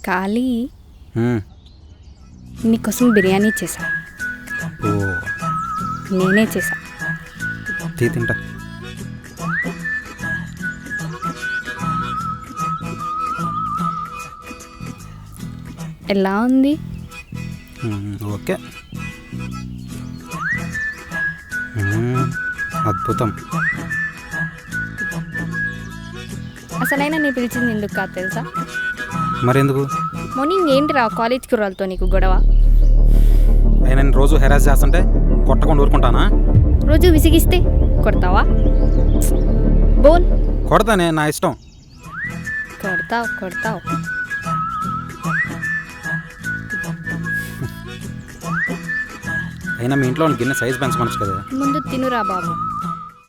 ఖాళీ నీకోసం బిర్యానీ చేశా. ఓ నేనే చేశా. తింటా. ఎలా ఉంది? ఓకే, అద్భుతం. అసలైనా నేను పిలిచింది ఎందుకు కాదు తెలుసా? మరెందుకు? మార్నింగ్ ఏంటిరా కాలేజ్ కుర్రాలతో నీకు గొడవ? అయినా నేను రోజు హెరాస్ చేస్తుంటే కొట్టకుండా ఊరుకుంటానా? రోజు విసిగిస్తే కొడతావా? బోల్. కొడతానే, నా ఇష్టం. కొడతావు. అయినా మీ ఇంట్లో గిన్నె సైజ్ పెంచమనొచ్చు కదా. ముందు తినురా బాబు.